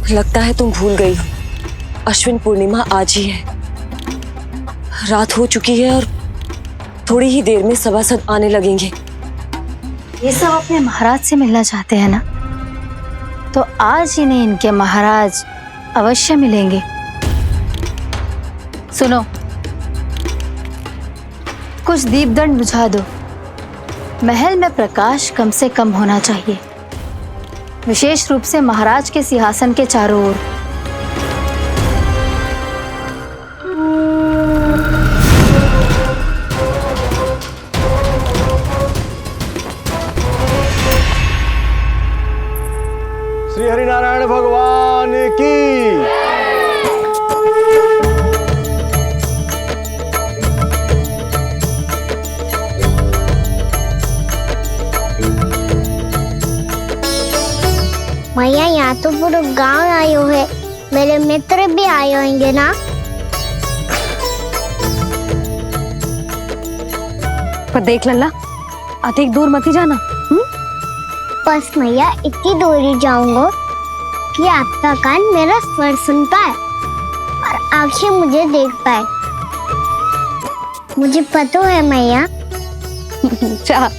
लगता है तुम भूल गई हो, अश्विन पूर्णिमा आज ही है। रात हो चुकी है और थोड़ी ही देर में सभासद आने लगेंगे। ये सब अपने महाराज से मिलना चाहते हैं ना, तो आज इन्हें इनके महाराज अवश्य मिलेंगे। सुनो, कुछ दीपदंड बुझा दो। महल में प्रकाश कम से कम होना चाहिए, विशेष रूप से महाराज के सिंहासन के चारों ओर। श्री हरिनारायण भगवान की। भैया यहाँ तो पूरा गांव आयो है, मेरे मित्र भी आए होंगे ना। पर देख लल्ला, अधिक दूर मत ही जाना। बस भैया इतनी दूर ही जाऊंगा कि आपका कान मेरा स्वर सुन पाए और आंखें मुझे देख पाए। मुझे पता है मैया। चाह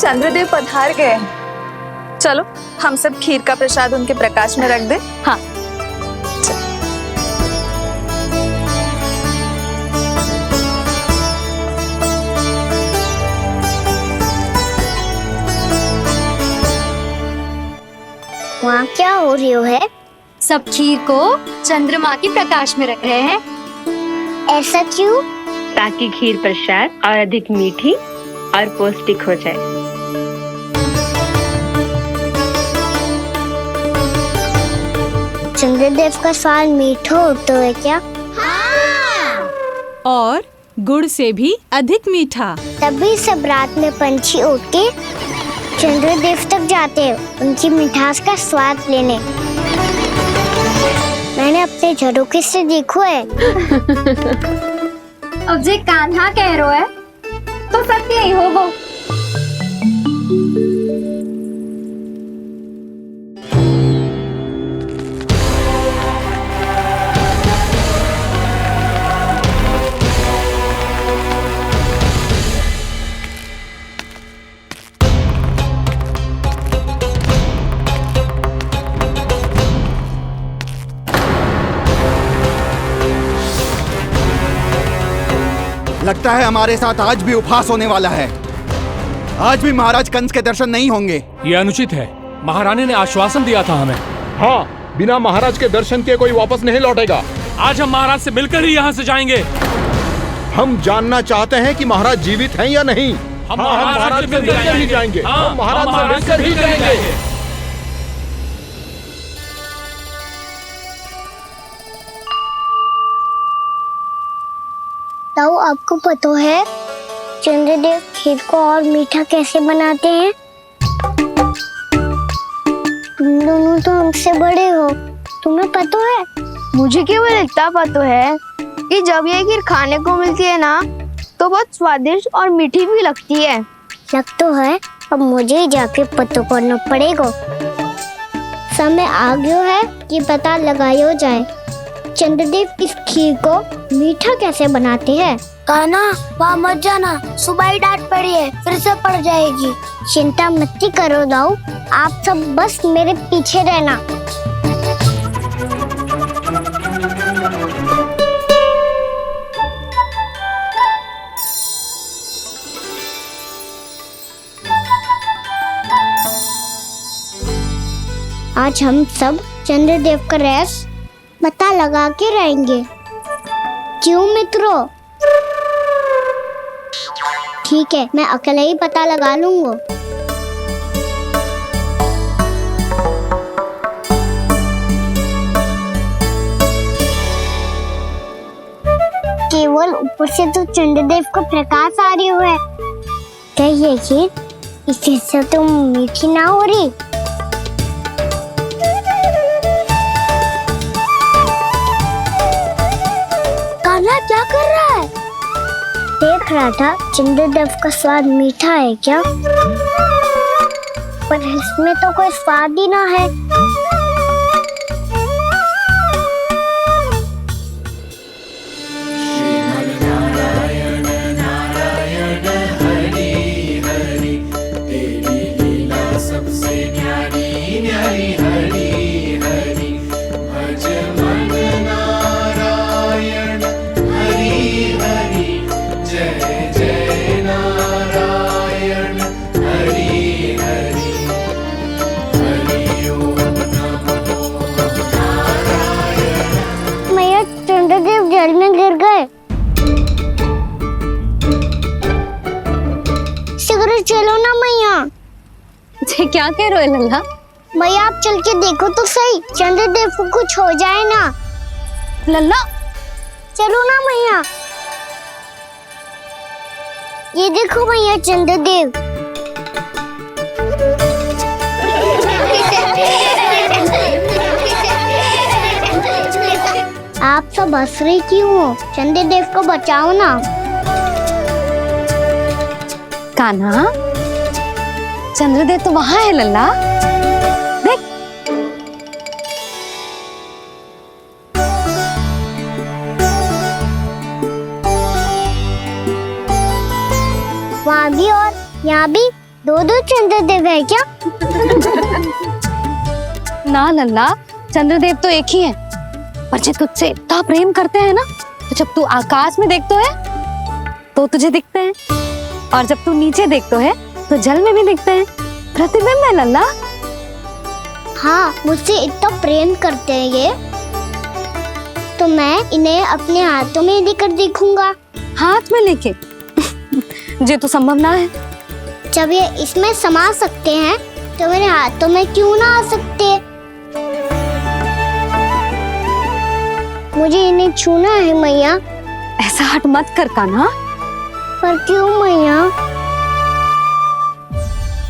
चंद्रदेव पधार गए हैं। चलो हम सब खीर का प्रसाद उनके प्रकाश में रख दे। हाँ। वहाँ क्या हो रही है? सब खीर को चंद्रमा के प्रकाश में रख रहे हैं। ऐसा क्यों? ताकि खीर प्रसाद और अधिक मीठी और पौष्टिक हो जाए। चंद्रदेव का स्वाद मीठा होता है क्या? हाँ। और गुड़ से भी अधिक मीठा। तभी सब रात में पंछी उड़ के चंद्रदेव तक जाते हैं उनकी मिठास का स्वाद लेने। मैंने अपने झरोखे से देखो है। अब जे कान्हा कह रहा है तो सत्य ही होगा। लगता है हमारे साथ आज भी उपहास होने वाला है। आज भी महाराज कंस के दर्शन नहीं होंगे। ये अनुचित है। महारानी ने आश्वासन दिया था हमें। हाँ, बिना महाराज के दर्शन के कोई वापस नहीं लौटेगा। आज हम महाराज से मिलकर ही यहाँ से जाएंगे। हम जानना चाहते हैं कि महाराज जीवित हैं या नहीं। हम महाराज से मिलकर ही जाएंगे। हम महाराज से मिलकर ही जाएंगे। ताऊ, आपको पता है चंद्रदेव खीर को और मीठा कैसे बनाते हैं? तुम दोनों तो हमसे बड़े हो, तुम्हें पता है? मुझे केवल इतना पता है कि जब ये खीर खाने को मिलती है ना तो बहुत स्वादिष्ट और मीठी भी लगती है। लग तो है, अब मुझे ही जाके पता करना पड़ेगा। समय आ गया है कि पता लगाया जाए चंद्रदेव इस खीर को मीठा कैसे बनाते हैं। कान्हा, वहाँ मत जाना, सुबह ही डांट पड़ी है, फिर से पड़ जाएगी। चिंता मत करो दाऊ, आप सब बस मेरे पीछे रहना। आज हम सब चंद्रदेव का रहस्य पता लगा के रहेंगे। क्यों मित्रों? ठीक है, मैं अकेले ही पता लगा लूंगा। केवल ऊपर से तो चंद्रदेव का प्रकाश आ रही है। क्या ये खीर इससे तो मीठी ना हो रही? कान्हा क्या कर रहा है? देख रहा था चंद्रदेव का स्वाद मीठा है क्या, पर इसमें तो कोई स्वाद ही ना है। चंद्रदेव जल में गिर गए। शीघ्र चलो ना मैया। क्या कह रहे हो लल्ला? मैया आप चल के देखो तो सही, चंद्रदेव को कुछ हो जाए ना। लल्ला चलो ना मैया। ये देखो मैया चंद्रदेव। आप सब हंस रही क्यों हो? चंद्रदेव को बचाओ ना। कान्हा, चंद्रदेव तो वहां है लल्ला, देख। वहाँ भी और यहाँ भी दो चंद्रदेव है क्या? ना लल्ला, चंद्रदेव तो एक ही है। पर जब तुझसे इतना प्रेम करते हैं ना, तो जब तू आकाश में देखतो है तो तुझे दिखते हैं, और जब तू नीचे देखतो है तो जल में भी दिखते हैं। प्रतिबिंब है लल्ला। हाँ, मुझसे इतना प्रेम करते हैं ये, तो मैं इन्हें अपने हाथों में लेकर देखूंगा। हाथ में लेके? ये तो संभव ना है। जब ये इसमें समा सकते हैं तो मेरे हाथों में क्यों ना आ सकते? मुझे इन्हें छूना है मैया। ऐसा हट मत कर कान्हा। पर क्यों मैया?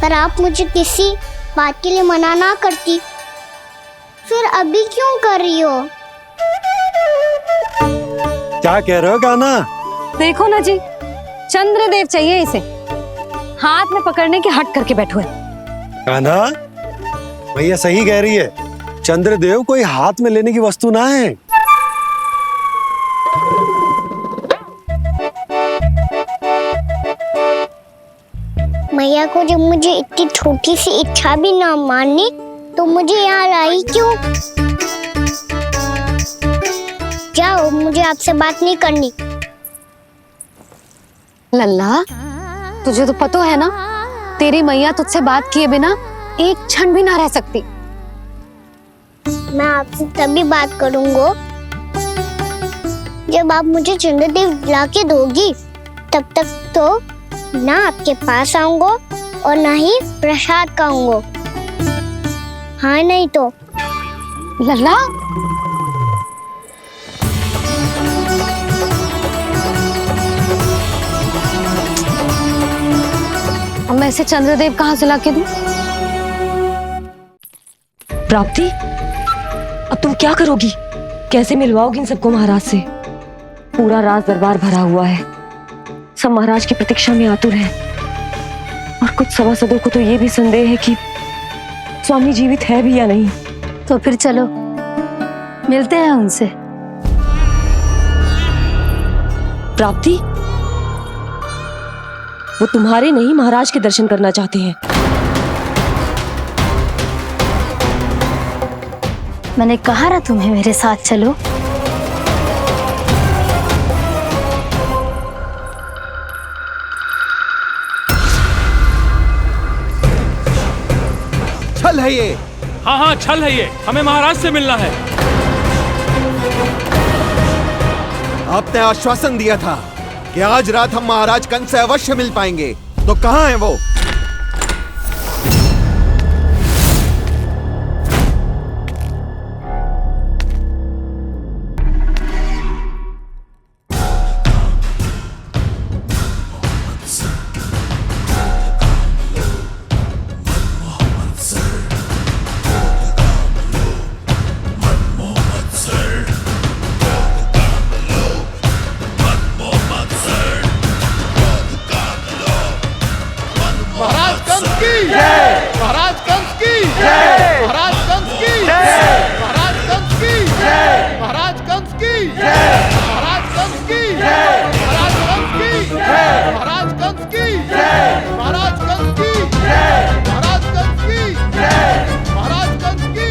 पर आप मुझे किसी बात के लिए मना ना करती, फिर अभी क्यों कर रही हो? क्या कह रहे हो कान्हा? देखो ना जी, चंद्रदेव चाहिए इसे, हाथ में पकड़ने के हट करके बैठो है। कान्हा, भैया सही कह रही है, चंद्रदेव कोई हाथ में लेने की वस्तु ना है। मैया को जब मुझे इतनी छोटी सी इच्छा भी ना माननी, तो मुझे यहाँ लाई क्यों? जाओ, मुझे आपसे बात नहीं करनी। लल्ला, तुझे तो पता है ना, तेरी मैया तुझसे बात किए बिना एक क्षण भी ना रह सकती। मैं आपसे तभी बात करूंगा जब आप मुझे चंद्रदेव ला के दोगी। तब तक तो ना आपके पास आऊंगा और ना ही प्रसाद खाऊंगा। हाँ नहीं तो? लल्ला, अब मैं इसे चंद्रदेव कहाँ से लाके दूं? प्राप्ति, अब तुम क्या करोगी? कैसे मिलवाओगी इन सबको महाराज से? पूरा राज दरबार भरा हुआ है, सब महाराज की प्रतीक्षा में आतुर हैं, और कुछ सभासदों को तो ये भी संदेह है कि स्वामी जीवित है भी या नहीं। तो फिर चलो मिलते हैं उनसे। प्राप्ति, वो तुम्हारे नहीं महाराज के दर्शन करना चाहते हैं। मैंने कहा ना तुम्हें मेरे साथ चलो। छल है ये। हाँ हाँ छल है ये, हमें महाराज से मिलना है। आपने आश्वासन दिया था कि आज रात हम महाराज कंस से अवश्य मिल पाएंगे, तो कहाँ है वो? महाराज कंस की जय, महाराज कंस की जय, महाराज कंस की जय, महाराज कंस की जय, महाराज कंस की जय, महाराज कंस की जय, महाराज कंस की जय, महाराज कंस की जय, महाराज कंस की जय, महाराज कंस की जय, महाराज कंस की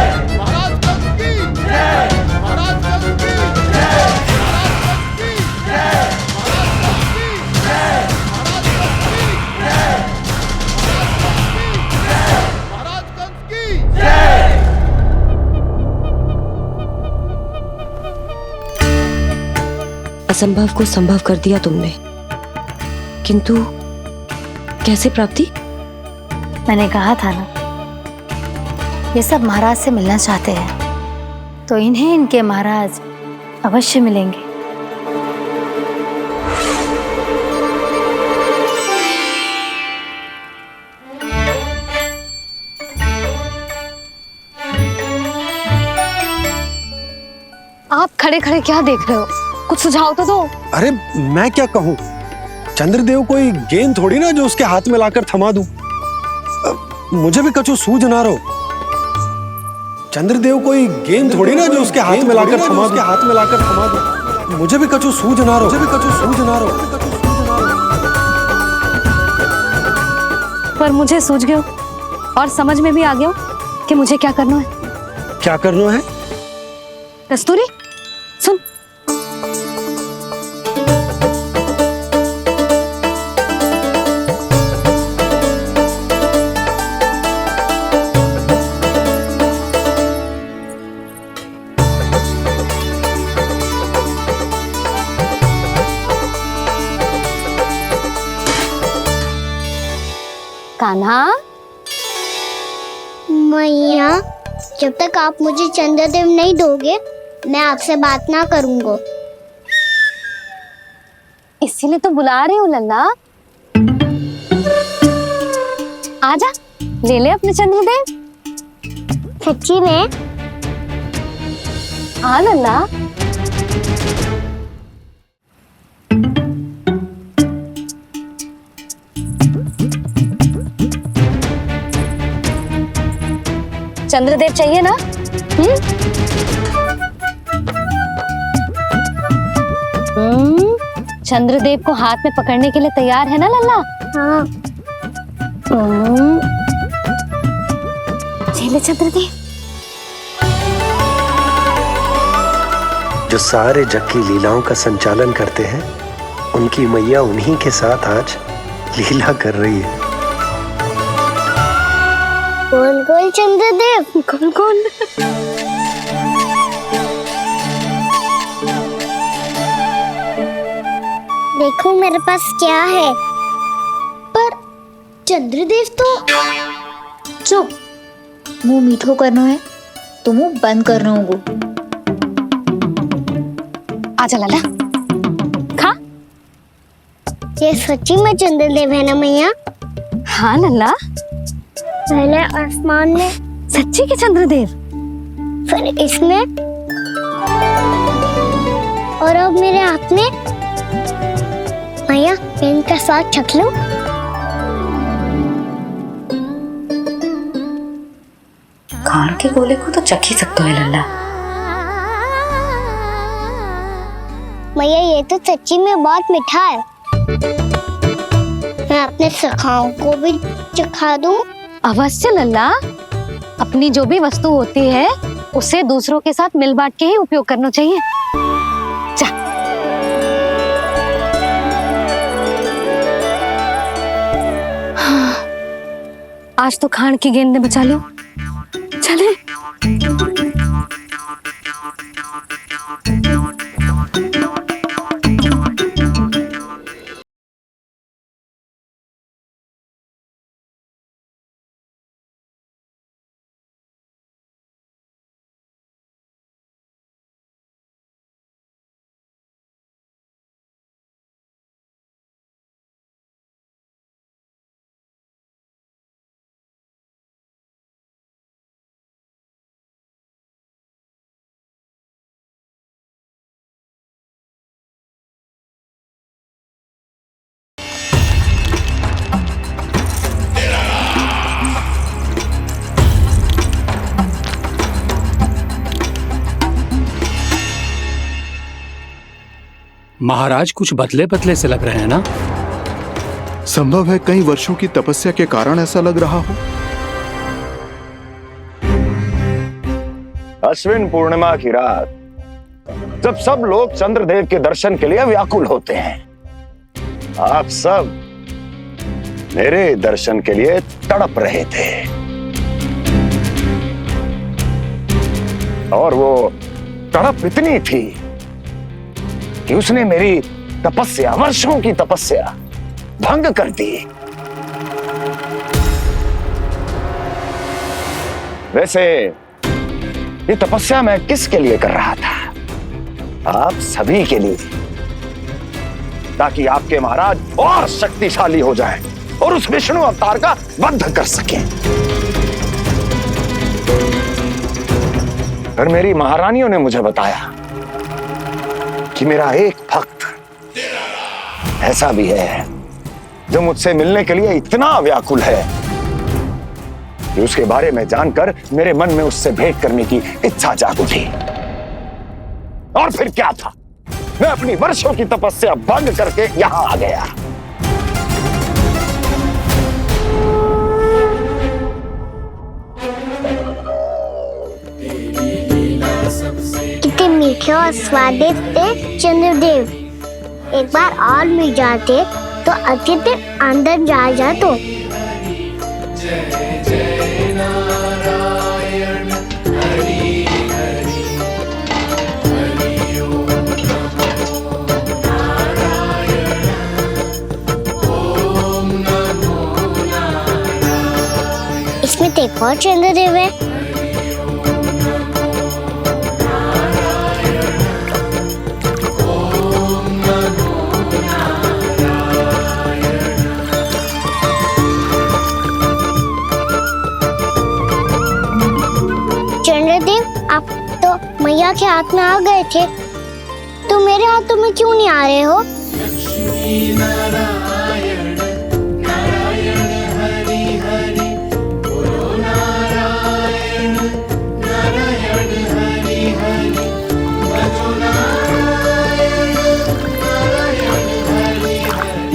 जय, महाराज कंस की जय, महाराज कंस की जय, महाराज कंस की जय, महाराज कंस की जय, महाराज कंस की जय, महाराज कंस की जय। असंभव को संभव कर दिया तुमने, किंतु कैसे प्राप्ति? मैंने कहा था ना, ये सब महाराज से मिलना चाहते हैं, तो इन्हें इनके महाराज अवश्य मिलेंगे। आप खड़े खड़े क्या देख रहे हो? कुछ सुझाव तो दो। अरे मैं क्या कहूँ, चंद्रदेव कोई गेंद थोड़ी ना जो उसके हाथ में लाकर थमा दूं। मुझे भी कछु सूझ ना रहो। चंद्रदेव कोई गेंद थोड़ी ना जो उसके हाथ में लाकर थमा दूं। मुझे भी कछु सूझ ना रहो। पर मुझे सूझ गयो और समझ में भी आ गयो कि मुझे क्या करना है। क्या करना है? कस्तूरी सुन, कान्हा। मैया, जब तक आप मुझे चंद्रदेव नहीं दोगे, मैं आपसे बात ना करूंगा। इसीलिए तो बुला रही हूँ लल्ला। आजा, ले ले अपने चंद्रदेव। सच्ची में? हाँ लल्ला। चंद्रदेव चाहिए ना? चंद्रदेव को हाथ में पकड़ने के लिए तैयार है ना लल्ला? हाँ। ले चंद्रदेव। जो सारे जग की लीलाओं का संचालन करते हैं, उनकी मैया उन्हीं के साथ आज लीला कर रही है। कौन कौन चंद्रदेव? कौन कौन? देखो मेरे पास क्या है। पर चंद्रदेव तो चुप, मुंह मीठो करना है तो मुंह बंद करना होगा। आजा लल्ला, खा। ये सच्ची में चंद्रदेव है ना मैया? हाँ लल्ला, पहले आसमान में, सच्ची के चंद्रदेव, फिर इसमें, और अब मेरे हाथ में। मैया, मैं इनका स्वाद चख लूं? खान के गोले को तो चख ही सकते हो लल्ला। मैया, ये तो सच्ची में बहुत मीठा है। मैं अपने सखाओं को भी चखा दूं? अवश्य लल्ला। अपनी जो भी वस्तु होती है उसे दूसरों के साथ मिल बांट के ही उपयोग करना चाहिए। जा। आज तो खान की गेंद ने बचा लो। चले। महाराज कुछ बदले बदले से लग रहे हैं ना? संभव है कई वर्षों की तपस्या के कारण ऐसा लग रहा हो। अश्विन पूर्णिमा की रात जब सब लोग चंद्रदेव के दर्शन के लिए व्याकुल होते हैं, आप सब मेरे दर्शन के लिए तड़प रहे थे। और वो तड़प इतनी थी कि उसने मेरी तपस्या, वर्षों की तपस्या भंग कर दी। वैसे ये तपस्या मैं किसके लिए कर रहा था? आप सभी के लिए, ताकि आपके महाराज और शक्तिशाली हो जाएं और उस विष्णु अवतार का वध कर सकें। और मेरी महारानियों ने मुझे बताया कि मेरा एक भक्त ऐसा भी है जो मुझसे मिलने के लिए इतना व्याकुल है कि उसके बारे में जानकर मेरे मन में उससे भेंट करने की इच्छा जाग उठी। और फिर क्या था, मैं अपनी वर्षों की तपस्या भंग करके यहां आ गया। कितने मीठे और स्वादिष्ट थे चंद्रदेव। एक बार और मिल जाते तो अतिथि अंदर जा जातो। इसमें तो एक और चंद्रदेव है। आप तो मैया के हाथ में आ गए थे, तो मेरे हाथों में क्यों नहीं आ रहे हो?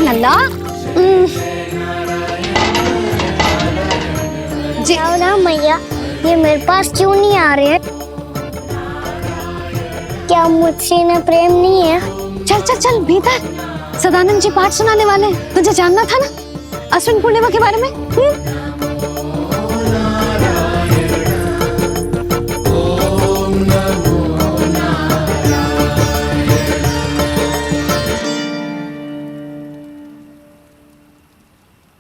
नंदा जी ना मैया, ये मेरे पास क्यों नहीं आ रहे हैं? क्या मुझसे इन्हें प्रेम नहीं है? चल चल चल भीतर, सदानंद जी पाठ सुनाने वाले हैं। तुझे जानना था ना अश्विन पूर्णिमा के बारे में?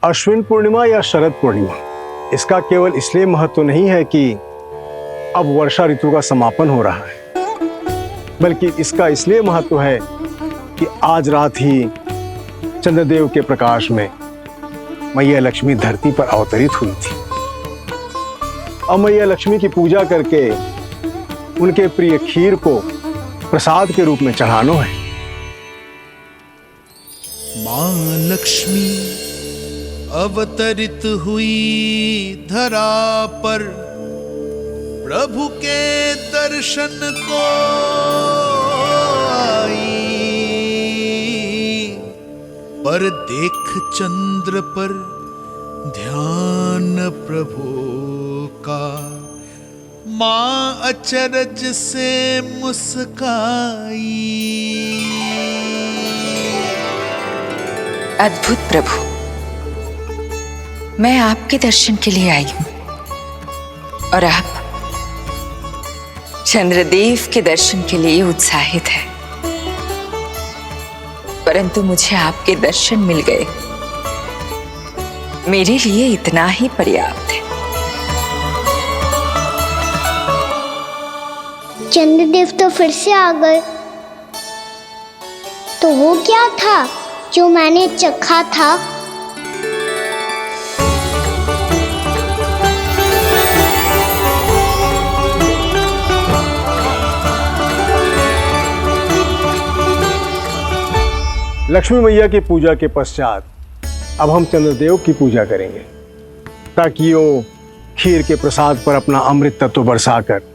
अश्विन पूर्णिमा या शरद पूर्णिमा, इसका केवल इसलिए महत्व नहीं है कि अब वर्षा ऋतु का समापन हो रहा है, बल्कि इसका इसलिए महत्व है कि आज रात ही चंद्रदेव के प्रकाश में मैया लक्ष्मी धरती पर अवतरित हुई थी। अब मैया लक्ष्मी की पूजा करके उनके प्रिय खीर को प्रसाद के रूप में चढ़ाना है। मां लक्ष्मी अवतरित हुई धरा पर, प्रभु के दर्शन को आई, पर देख चंद्र पर ध्यान प्रभु का, माँ अचरज से मुस्काई। अद्भुत प्रभु, मैं आपके दर्शन के लिए आई हूं और आप चंद्रदेव के दर्शन के लिए उत्साहित है, परंतु मुझे आपके दर्शन मिल गए, मेरे लिए इतना ही पर्याप्त है। चंद्रदेव तो फिर से आ गए। तो वो क्या था जो मैंने चखा था? लक्ष्मी मैया की पूजा के पश्चात अब हम चंद्रदेव की पूजा करेंगे, ताकि वो खीर के प्रसाद पर अपना अमृत तत्व बरसाकर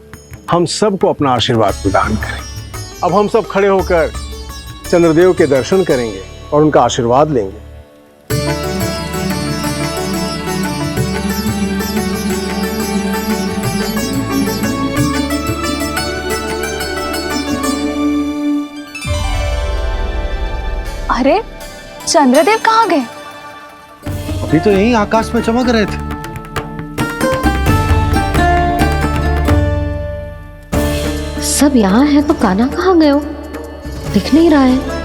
हम सबको अपना आशीर्वाद प्रदान करें। अब हम सब खड़े होकर चंद्रदेव के दर्शन करेंगे और उनका आशीर्वाद लेंगे। अरे चंद्रदेव कहाँ गए? अभी तो यहीं आकाश में चमक रहे थे। सब यहाँ है तो कान्हा कहाँ गए हो? दिख नहीं रहा है।